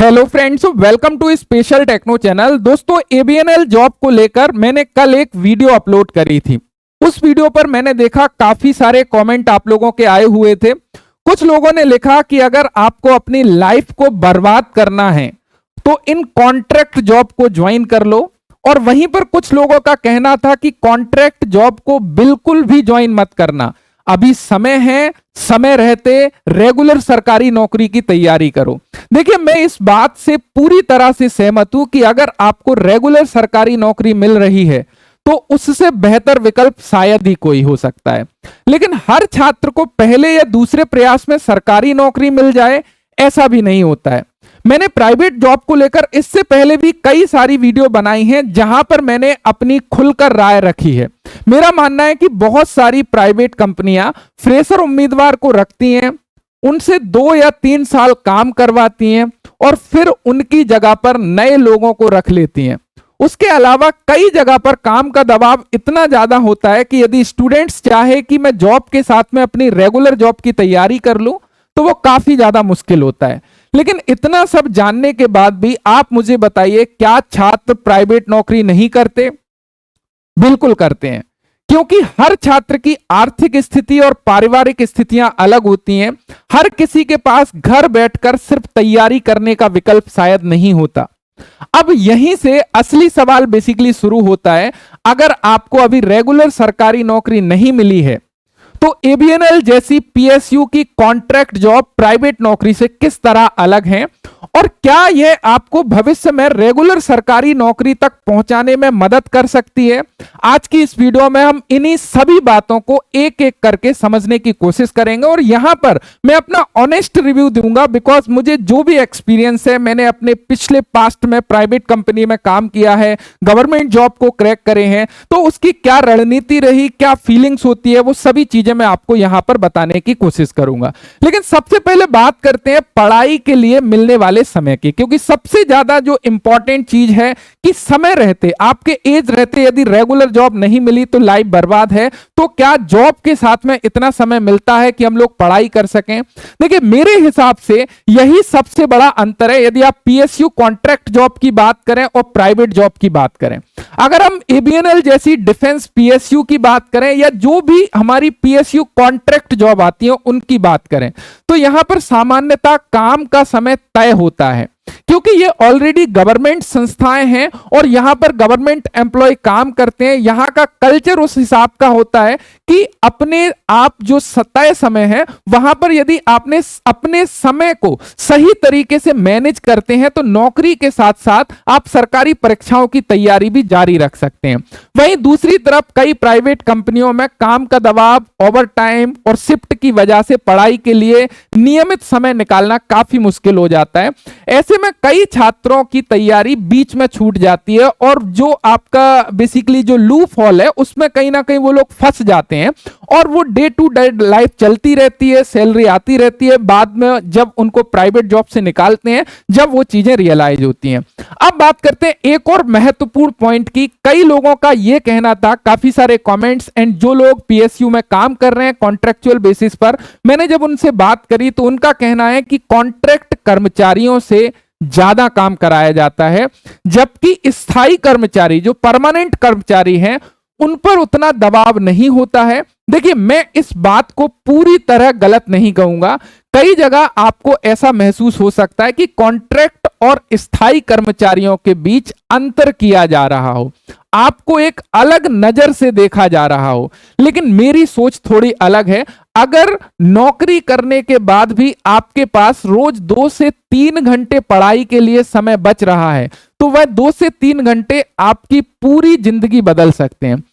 Hello friends, welcome to special techno channel. दोस्तों, ABNL job को लेकर मैंने कल एक वीडियो अपलोड करी थी। उस वीडियो पर मैंने देखा काफी सारे कमेंट आप लोगों के आए हुए थे। कुछ लोगों ने लिखा कि अगर आपको अपनी लाइफ को बर्बाद करना है तो इन कॉन्ट्रैक्ट जॉब को ज्वाइन कर लो, और वहीं पर कुछ लोगों का कहना था कि कॉन्ट्रैक्ट जॉब को बिल्कुल भी ज्वाइन मत करना, अभी समय है, समय रहते रेगुलर सरकारी नौकरी की तैयारी करो। देखिए, मैं इस बात से पूरी तरह से सहमत हूं कि अगर आपको रेगुलर सरकारी नौकरी मिल रही है तो उससे बेहतर विकल्प शायद ही कोई हो सकता है। लेकिन हर छात्र को पहले या दूसरे प्रयास में सरकारी नौकरी मिल जाए, ऐसा भी नहीं होता है। मैंने प्राइवेट जॉब को लेकर इससे पहले भी कई सारी वीडियो बनाई हैं जहां पर मैंने अपनी खुलकर राय रखी है। मेरा मानना है कि बहुत सारी प्राइवेट कंपनियां फ्रेशर उम्मीदवार को रखती हैं, उनसे 2 या 3 साल काम करवाती हैं और फिर उनकी जगह पर नए लोगों को रख लेती हैं। उसके अलावा कई जगह पर काम का दबाव इतना ज्यादा होता है कि यदि स्टूडेंट्स चाहे कि मैं जॉब के साथ में अपनी रेगुलर जॉब की तैयारी कर लूं तो वो काफी ज्यादा मुश्किल होता है। लेकिन इतना सब जानने के बाद भी आप मुझे बताइए, क्या छात्र प्राइवेट नौकरी नहीं करते? बिल्कुल करते हैं, क्योंकि हर छात्र की आर्थिक स्थिति और पारिवारिक स्थितियां अलग होती हैं। हर किसी के पास घर बैठकर सिर्फ तैयारी करने का विकल्प शायद नहीं होता। अब यहीं से असली सवाल बेसिकली शुरू होता है। अगर आपको अभी रेगुलर सरकारी नौकरी नहीं मिली है तो एबीएनएल जैसी पीएसयू की कॉन्ट्रैक्ट जॉब प्राइवेट नौकरी से किस तरह अलग है, और क्या यह आपको भविष्य में रेगुलर सरकारी नौकरी तक पहुंचाने में मदद कर सकती है? आज की इस वीडियो में हम इन्हीं सभी बातों को एक एक करके समझने की कोशिश करेंगे, और यहां पर मैं अपना ऑनेस्ट रिव्यू दूंगा। बिकॉज मुझे जो भी एक्सपीरियंस है, मैंने अपने पिछले पास्ट में प्राइवेट कंपनी में काम किया है, गवर्नमेंट जॉब को क्रैक करे हैं, तो उसकी क्या रणनीति रही, क्या फीलिंग्स होती है, वो सभी चीजें मैं आपको यहां पर बताने की कोशिश करूंगा। लेकिन सबसे पहले बात करते हैं पढ़ाई के लिए मिलने वाले समय की, क्योंकि सबसे ज्यादा जो इंपॉर्टेंट चीज है कि समय रहते, आपके एज रहते यदि रेगुलर जॉब नहीं मिली तो लाइफ बर्बाद है। तो क्या जॉब के साथ में इतना समय मिलता है कि हम लोग पढ़ाई कर सकें? देखिए, मेरे हिसाब से यही सबसे बड़ा अंतर है यदि आप पीएसयू कॉन्ट्रैक्ट जॉब की बात करें और प्राइवेट जॉब की बात करें। अगर हम एबीएनएल जैसी डिफेंस पीएसयू की बात करें या जो भी हमारी पीएसयू कॉन्ट्रैक्ट जॉब आती है उनकी बात करें, तो यहां पर सामान्यतः काम का समय तय होता है, क्योंकि ये ऑलरेडी गवर्नमेंट संस्थाएं हैं और यहां पर गवर्नमेंट एम्प्लॉय काम करते हैं। यहां का कल्चर उस हिसाब का होता है कि अपने आप जो तय समय है वहां पर यदि आपने अपने समय को सही तरीके से मैनेज करते हैं तो नौकरी के साथ साथ आप सरकारी परीक्षाओं की तैयारी भी जारी रख सकते हैं। वहीं दूसरी तरफ कई प्राइवेट कंपनियों में काम का दबाव, ओवर टाइम और शिफ्ट की वजह से पढ़ाई के लिए नियमित समय निकालना काफी मुश्किल हो जाता है। ऐसे में कई छात्रों की तैयारी बीच में छूट जाती है और जो आपका बेसिकली जो लूप होल है उसमें कहीं ना कहीं वो लोग फंस जाते हैं, और वो डे टू डे लाइफ चलती रहती है, सैलरी आती रहती है, बाद में जब उनको प्राइवेट जॉब से निकालते हैं जब वो चीजें रियलाइज होती हैं। अब बात करते हैं एक और महत्वपूर्ण पॉइंट की। कई लोगों का यह कहना था, काफी सारे कमेंट्स एंड जो लोग पीएसयू में काम कर रहे हैं कॉन्ट्रेक्चुअल बेसिस पर, मैंने जब उनसे बात करी तो उनका कहना है कि कॉन्ट्रैक्ट कर्मचारियों से ज्यादा काम कराया जाता है, जबकि स्थायी कर्मचारी जो परमानेंट कर्मचारी हैं उन पर उतना दबाव नहीं होता है। देखिए, मैं इस बात को पूरी तरह गलत नहीं कहूंगा। कई जगह आपको ऐसा महसूस हो सकता है कि कॉन्ट्रैक्ट और स्थायी कर्मचारियों के बीच अंतर किया जा रहा हो, आपको एक अलग नजर से देखा जा रहा हो, लेकिन मेरी सोच थोड़ी अलग है। अगर नौकरी करने के बाद भी आपके पास रोज 2 से 3 घंटे पढ़ाई के लिए समय बच रहा है तो वह 2 से 3 घंटे आपकी पूरी जिंदगी बदल सकते हैं।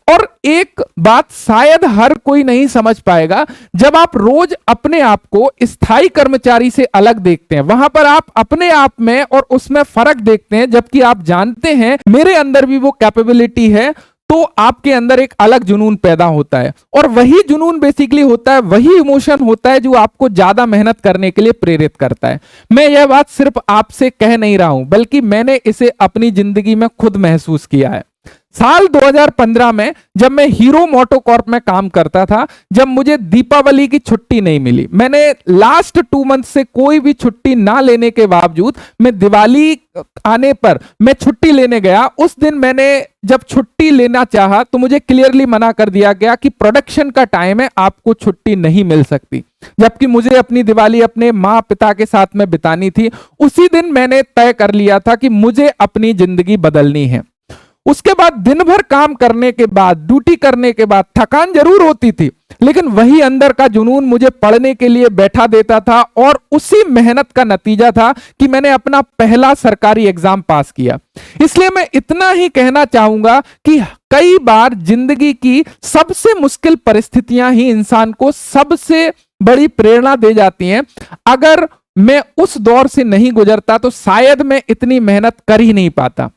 और एक बात शायद हर कोई नहीं समझ पाएगा, जब आप रोज अपने आप को स्थायी कर्मचारी से अलग देखते हैं, वहां पर आप अपने आप में और उसमें फर्क देखते हैं, जबकि आप जानते हैं मेरे अंदर भी वो कैपेबिलिटी है, तो आपके अंदर एक अलग जुनून पैदा होता है। और वही जुनून बेसिकली होता है, वही इमोशन होता है जो आपको ज्यादा मेहनत करने के लिए प्रेरित करता है। मैं यह बात सिर्फ आपसे कह नहीं रहा हूं, बल्कि मैंने इसे अपनी जिंदगी में खुद महसूस किया है। साल 2015 में जब मैं हीरो मोटोकॉर्प में काम करता था, जब मुझे दीपावली की छुट्टी नहीं मिली, मैंने लास्ट 2 मंथ से कोई भी छुट्टी ना लेने के बावजूद मैं दिवाली आने पर मैं छुट्टी लेने गया। उस दिन मैंने जब छुट्टी लेना चाहा तो मुझे क्लियरली मना कर दिया गया कि प्रोडक्शन का टाइम है, आपको छुट्टी नहीं मिल सकती। जबकि मुझे अपनी दिवाली अपने माँ पिता के साथ में बितानी थी। उसी दिन मैंने तय कर लिया था कि मुझे अपनी जिंदगी बदलनी है। उसके बाद दिन भर काम करने के बाद, ड्यूटी करने के बाद थकान जरूर होती थी, लेकिन वही अंदर का जुनून मुझे पढ़ने के लिए बैठा देता था और उसी मेहनत का नतीजा था कि मैंने अपना पहला सरकारी एग्जाम पास किया। इसलिए मैं इतना ही कहना चाहूंगा कि कई बार जिंदगी की सबसे मुश्किल परिस्थितियां ही इंसान को सबसे बड़ी प्रेरणा दे जाती हैं। अगर मैं उस दौर से नहीं गुजरता तो शायद मैं इतनी मेहनत कर ही नहीं पाता,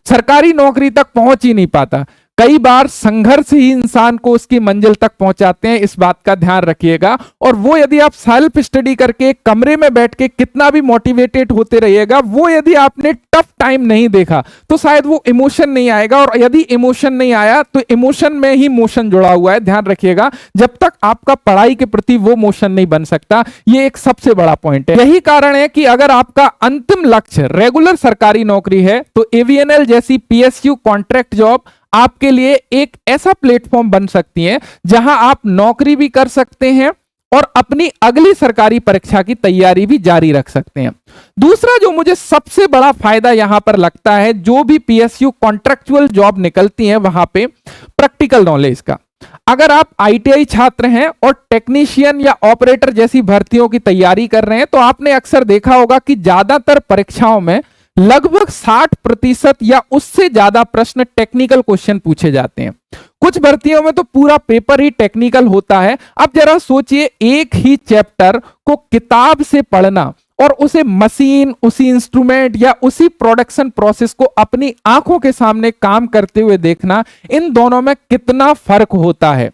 सरकारी नौकरी तक पहुंच ही नहीं पाता। कई बार संघर्ष ही इंसान को उसकी मंजिल तक पहुंचाते हैं, इस बात का ध्यान रखिएगा। और वो यदि आप सेल्फ स्टडी करके कमरे में बैठ के कितना भी मोटिवेटेड होते रहिएगा, वो यदि आपने टफ टाइम नहीं देखा तो शायद वो इमोशन नहीं आएगा। और यदि इमोशन नहीं आया तो इमोशन में ही मोशन जुड़ा हुआ है, ध्यान रखिएगा। जब तक आपका पढ़ाई के प्रति वो मोशन नहीं बन सकता, ये एक सबसे बड़ा पॉइंट है। यही कारण है कि अगर आपका अंतिम लक्ष्य रेगुलर सरकारी नौकरी है तो एवीएनएल जैसी पीएसयू कॉन्ट्रैक्ट जॉब आपके लिए एक ऐसा प्लेटफॉर्म बन सकती है जहां आप नौकरी भी कर सकते हैं और अपनी अगली सरकारी परीक्षा की तैयारी भी जारी रख सकते हैं। दूसरा जो मुझे सबसे बड़ा फायदा यहां पर लगता है, जो भी पीएसयू कॉन्ट्रैक्चुअल जॉब निकलती है वहां पे प्रैक्टिकल नॉलेज का। अगर आप आईटीआई छात्र हैं और टेक्नीशियन या ऑपरेटर जैसी भर्तियों की तैयारी कर रहे हैं तो आपने अक्सर देखा होगा कि ज्यादातर परीक्षाओं में लगभग 60% या उससे ज्यादा प्रश्न टेक्निकल क्वेश्चन पूछे जाते हैं। कुछ भर्तियों में तो पूरा पेपर ही टेक्निकल होता है। अब जरा सोचिए, एक ही चैप्टर को किताब से पढ़ना और उसे मशीन, उसी इंस्ट्रूमेंट या उसी प्रोडक्शन प्रोसेस को अपनी आंखों के सामने काम करते हुए देखना, इन दोनों में कितना फर्क होता है।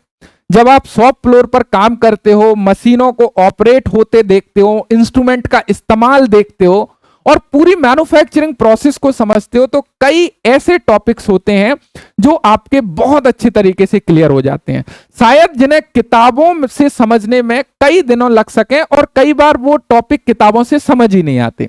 जब आप शॉप फ्लोर पर काम करते हो, मशीनों को ऑपरेट होते देखते हो, इंस्ट्रूमेंट का इस्तेमाल देखते हो और पूरी मैन्युफैक्चरिंग प्रोसेस को समझते हो, तो कई ऐसे टॉपिक्स होते हैं जो आपके बहुत अच्छे तरीके से क्लियर हो जाते हैं, शायद जिन्हें किताबों से समझने में कई दिनों लग सके और कई बार वो टॉपिक किताबों से समझ ही नहीं आते।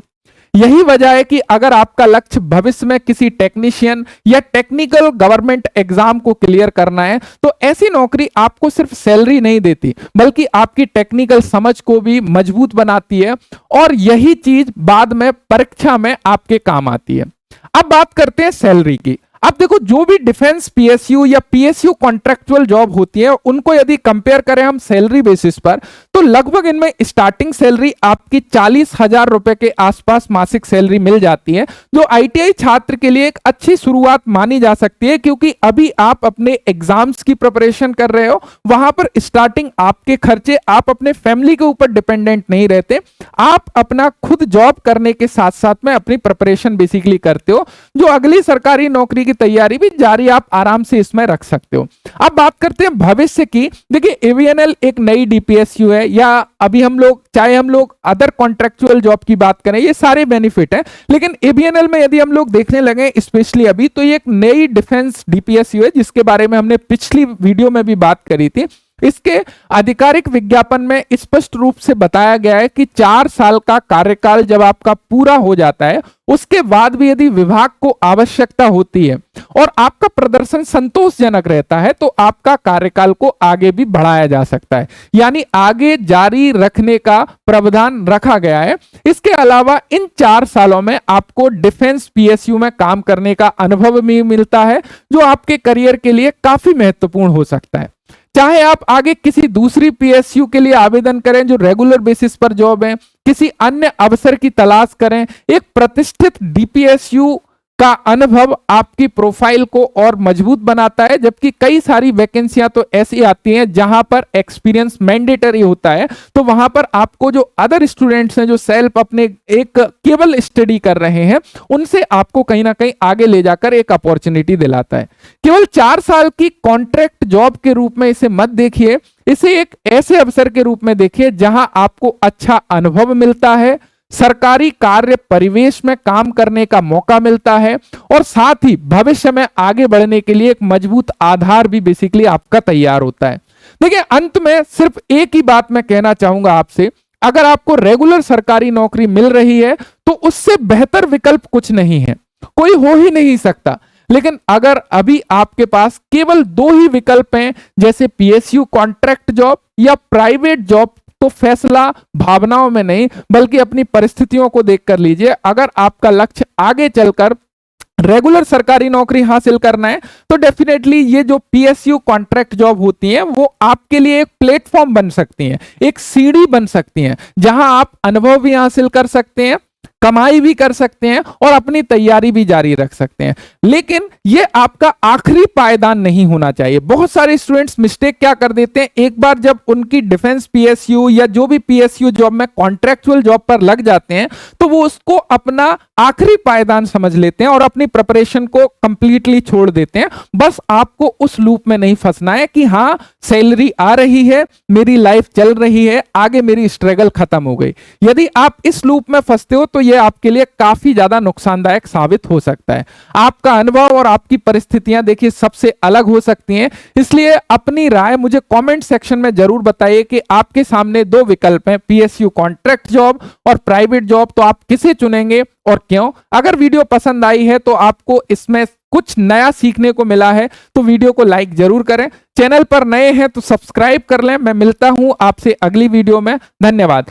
यही वजह है कि अगर आपका लक्ष्य भविष्य में किसी टेक्नीशियन या टेक्निकल गवर्नमेंट एग्जाम को क्लियर करना है तो ऐसी नौकरी आपको सिर्फ सैलरी नहीं देती बल्कि आपकी टेक्निकल समझ को भी मजबूत बनाती है और यही चीज बाद में परीक्षा में आपके काम आती है। अब बात करते हैं सैलरी की। अब देखो, जो भी डिफेंस पीएसयू या पीएसयू कॉन्ट्रैक्चुअल जॉब होती है उनको यदि कंपेयर करें हम सैलरी बेसिस पर, तो लगभग इनमें स्टार्टिंग सैलरी आपकी 40,000 रुपए के आसपास मासिक सैलरी मिल जाती है, जो आईटीआई छात्र के लिए एक अच्छी शुरुआत मानी जा सकती है। क्योंकि अभी आप अपने एग्जाम्स की प्रिपरेशन कर रहे हो, वहां पर स्टार्टिंग आपके खर्चे, आप अपने फैमिली के ऊपर डिपेंडेंट नहीं रहते, आप अपना खुद जॉब करने के साथ साथ में अपनी प्रिपरेशन बेसिकली करते हो, जो अगली सरकारी नौकरी की तैयारी भी जारी आप आराम से इसमें रख सकते हो। अब बात करते हैं भविष्य की। देखिए, एवीएनएल एक नई डीपीएसयू है, या अभी हम लोग चाहे हम लोग अदर कॉन्ट्रैक्चुअल जॉब की बात करें, ये सारे बेनिफिट है, लेकिन एवीएनएल में यदि हम लोग देखने लगे स्पेशली अभी, तो ये एक नई डिफेंस डीपीएसयू है जिसके बारे में हमने पिछली वीडियो में भी बात करी थी। इसके आधिकारिक विज्ञापन में स्पष्ट रूप से बताया गया है कि 4 साल का कार्यकाल जब आपका पूरा हो जाता है, उसके बाद भी यदि विभाग को आवश्यकता होती है और आपका प्रदर्शन संतोषजनक रहता है तो आपका कार्यकाल को आगे भी बढ़ाया जा सकता है, यानी आगे जारी रखने का प्रावधान रखा गया है। इसके अलावा इन 4 सालों में आपको डिफेंस पीएसयू में काम करने का अनुभव भी मिलता है, जो आपके करियर के लिए काफी महत्वपूर्ण हो सकता है। चाहे आप आगे किसी दूसरी पीएसयू के लिए आवेदन करें जो रेगुलर बेसिस पर जॉब है, किसी अन्य अवसर की तलाश करें, एक प्रतिष्ठित डीपीएसयू का अनुभव आपकी प्रोफाइल को और मजबूत बनाता है। जबकि कई सारी वैकेंसियां तो ऐसी आती हैं जहां पर एक्सपीरियंस मैंडेटरी होता है, तो वहां पर आपको जो अदर स्टूडेंट्स हैं जो सेल्फ अपने एक केवल स्टडी कर रहे हैं, उनसे आपको कहीं ना कहीं आगे ले जाकर एक अपॉर्चुनिटी दिलाता है। केवल 4 साल की कॉन्ट्रैक्ट जॉब के रूप में इसे मत देखिए, इसे एक ऐसे अवसर के रूप में देखिए जहां आपको अच्छा अनुभव मिलता है, सरकारी कार्य परिवेश में काम करने का मौका मिलता है और साथ ही भविष्य में आगे बढ़ने के लिए एक मजबूत आधार भी बेसिकली आपका तैयार होता है। देखिए, अंत में सिर्फ एक ही बात मैं कहना चाहूंगा आपसे, अगर आपको रेगुलर सरकारी नौकरी मिल रही है तो उससे बेहतर विकल्प कुछ नहीं है, कोई हो ही नहीं सकता। लेकिन अगर अभी आपके पास केवल दो ही विकल्प हैं, जैसे पीएसयू कॉन्ट्रैक्ट जॉब या प्राइवेट जॉब, तो फैसला भावनाओं में नहीं बल्कि अपनी परिस्थितियों को देखकर लीजिए। अगर आपका लक्ष्य आगे चलकर रेगुलर सरकारी नौकरी हासिल करना है तो डेफिनेटली ये जो पीएसयू कॉन्ट्रैक्ट जॉब होती हैं वो आपके लिए एक प्लेटफॉर्म बन सकती हैं, एक सीढ़ी बन सकती हैं, जहां आप अनुभव भी हासिल कर सकते हैं, कमाई भी कर सकते हैं और अपनी तैयारी भी जारी रख सकते हैं। लेकिन ये आपका आखिरी पायदान नहीं होना चाहिए। बहुत सारे स्टूडेंट्स मिस्टेक क्या कर देते हैं, एक बार जब उनकी डिफेंस पीएसयू या जो भी पीएसयू जॉब में कॉन्ट्रैक्चुअल जॉब पर लग जाते हैं तो वो उसको अपना आखिरी पायदान समझ लेते हैं और अपनी प्रिपरेशन को कंप्लीटली छोड़ देते हैं। बस आपको उस लूप में नहीं फंसना है कि हाँ सैलरी आ रही है, मेरी लाइफ चल रही है, आगे मेरी स्ट्रगल खत्म हो गई। यदि आप इस लूप में फंसते हो तो यह आपके लिए काफी ज्यादा नुकसानदायक साबित हो सकता है। आपका अनुभव और आपकी परिस्थितियां देखिए सबसे अलग हो सकती हैं, इसलिए अपनी राय मुझे कमेंट सेक्शन में जरूर बताइए कि आपके सामने दो विकल्प हैं, पीएसयू कॉन्ट्रैक्ट जॉब और प्राइवेट जॉब, तो आप किसे चुनेंगे और क्यों। अगर वीडियो पसंद आई है तो आपको इसमें कुछ नया सीखने को मिला है तो वीडियो को लाइक जरूर करें। चैनल पर नए हैं तो सब्सक्राइब कर लें। मैं मिलता हूं आपसे अगली वीडियो में। धन्यवाद।